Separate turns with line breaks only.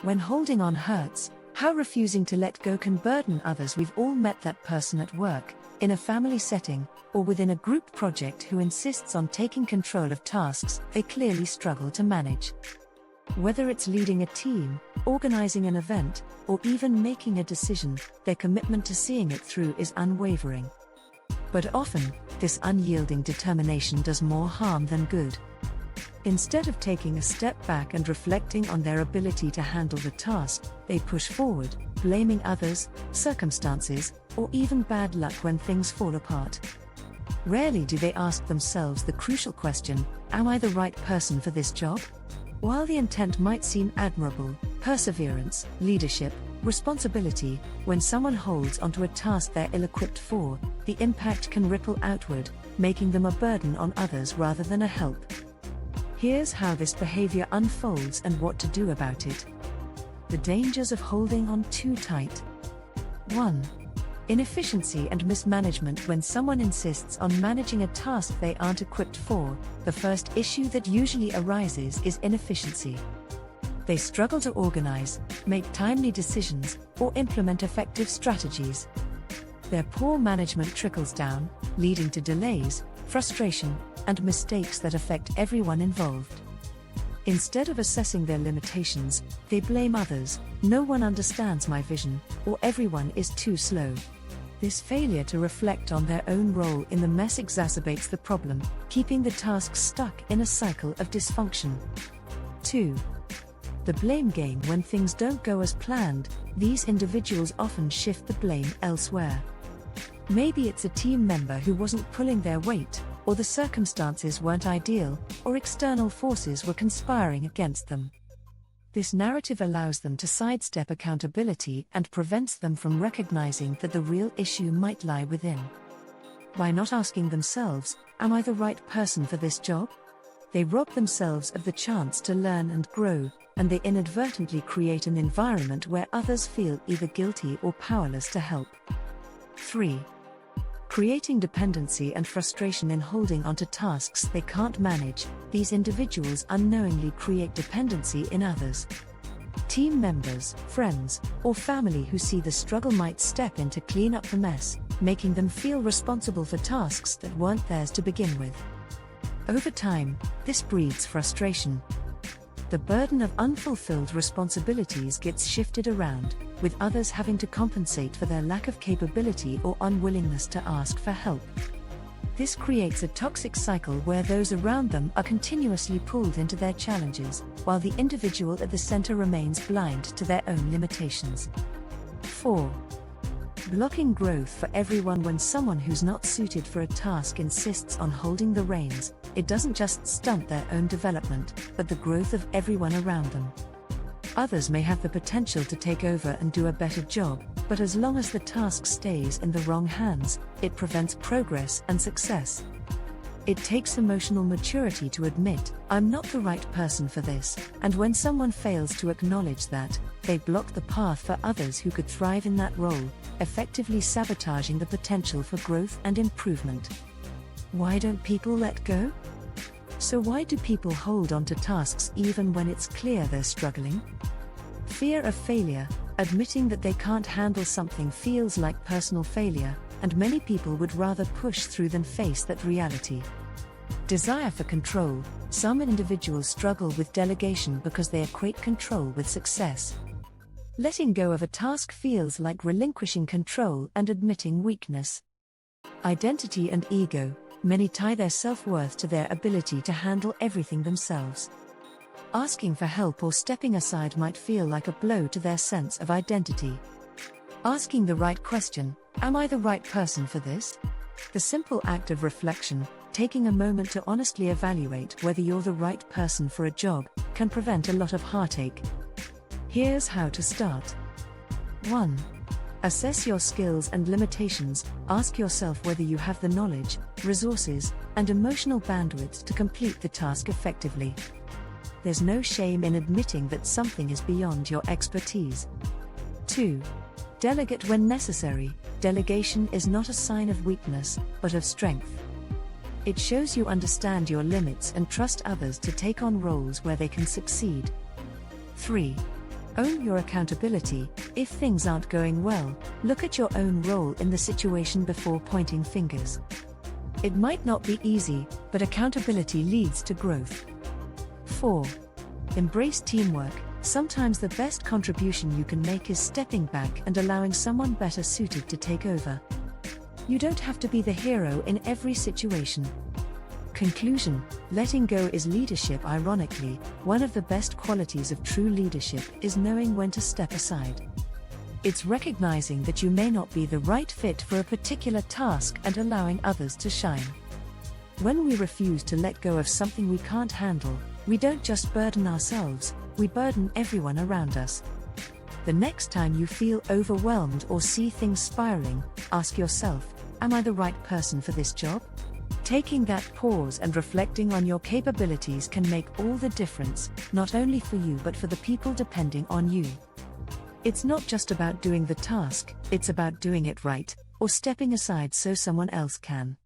When holding on hurts, how refusing to let go can burden others. We've all met that person at work, in a family setting, or within a group project who insists on taking control of tasks they clearly struggle to manage. Whether it's leading a team, organizing an event, or even making a decision, their commitment to seeing it through is unwavering. But often, this unyielding determination does more harm than good. Instead of taking a step back and reflecting on their ability to handle the task, they push forward, blaming others, circumstances, or even bad luck when things fall apart. Rarely do they ask themselves the crucial question, am I the right person for this job? While the intent might seem admirable, perseverance, leadership, responsibility, when someone holds onto a task they're ill-equipped for, the impact can ripple outward, making them a burden on others rather than a help. Here's how this behavior unfolds and what to do about it. The dangers of holding on too tight. 1. Inefficiency and mismanagement. When someone insists on managing a task they aren't equipped for, the first issue that usually arises is inefficiency. They struggle to organize, make timely decisions, or implement effective strategies. Their poor management trickles down, leading to delays, frustration, and mistakes that affect everyone involved. Instead of assessing their limitations, they blame others, no one understands my vision, or everyone is too slow. This failure to reflect on their own role in the mess exacerbates the problem, keeping the tasks stuck in a cycle of dysfunction. 2. The blame game. When things don't go as planned, these individuals often shift the blame elsewhere. Maybe it's a team member who wasn't pulling their weight, or the circumstances weren't ideal, or external forces were conspiring against them. This narrative allows them to sidestep accountability and prevents them from recognizing that the real issue might lie within. By not asking themselves, am I the right person for this job? They rob themselves of the chance to learn and grow, and they inadvertently create an environment where others feel either guilty or powerless to help. 3. Creating dependency and frustration. In holding onto tasks they can't manage, these individuals unknowingly create dependency in others. Team members, friends, or family who see the struggle might step in to clean up the mess, making them feel responsible for tasks that weren't theirs to begin with. Over time, this breeds frustration. The burden of unfulfilled responsibilities gets shifted around, with others having to compensate for their lack of capability or unwillingness to ask for help. This creates a toxic cycle where those around them are continuously pulled into their challenges, while the individual at the center remains blind to their own limitations. 4. Blocking growth for everyone. When someone who's not suited for a task insists on holding the reins, it doesn't just stunt their own development, but the growth of everyone around them. Others may have the potential to take over and do a better job, but as long as the task stays in the wrong hands, it prevents progress and success. It takes emotional maturity to admit, I'm not the right person for this, and when someone fails to acknowledge that, they block the path for others who could thrive in that role, effectively sabotaging the potential for growth and improvement. Why don't people let go? So why do people hold on to tasks even when it's clear they're struggling? Fear of failure. Admitting that they can't handle something feels like personal failure, and many people would rather push through than face that reality. Desire for control. Some individuals struggle with delegation because they equate control with success. Letting go of a task feels like relinquishing control and admitting weakness. Identity and ego. Many tie their self-worth to their ability to handle everything themselves. Asking for help or stepping aside might feel like a blow to their sense of identity. Asking the right question, am I the right person for this? The simple act of reflection, taking a moment to honestly evaluate whether you're the right person for a job, can prevent a lot of heartache. Here's how to start. 1. Assess your skills and limitations. Ask yourself whether you have the knowledge, resources, and emotional bandwidth to complete the task effectively. There's no shame in admitting that something is beyond your expertise. 2. Delegate when necessary. Delegation is not a sign of weakness, but of strength. It shows you understand your limits and trust others to take on roles where they can succeed. 3. Own your accountability. If things aren't going well, look at your own role in the situation before pointing fingers. It might not be easy, but accountability leads to growth. 4. Embrace teamwork. Sometimes the best contribution you can make is stepping back and allowing someone better suited to take over. You don't have to be the hero in every situation. Conclusion: letting go is leadership. Ironically, one of the best qualities of true leadership is knowing when to step aside. It's recognizing that you may not be the right fit for a particular task and allowing others to shine. When we refuse to let go of something we can't handle, we don't just burden ourselves, we burden everyone around us. The next time you feel overwhelmed or see things spiraling, ask yourself, am I the right person for this job? Taking that pause and reflecting on your capabilities can make all the difference, not only for you but for the people depending on you. It's not just about doing the task, it's about doing it right, or stepping aside so someone else can.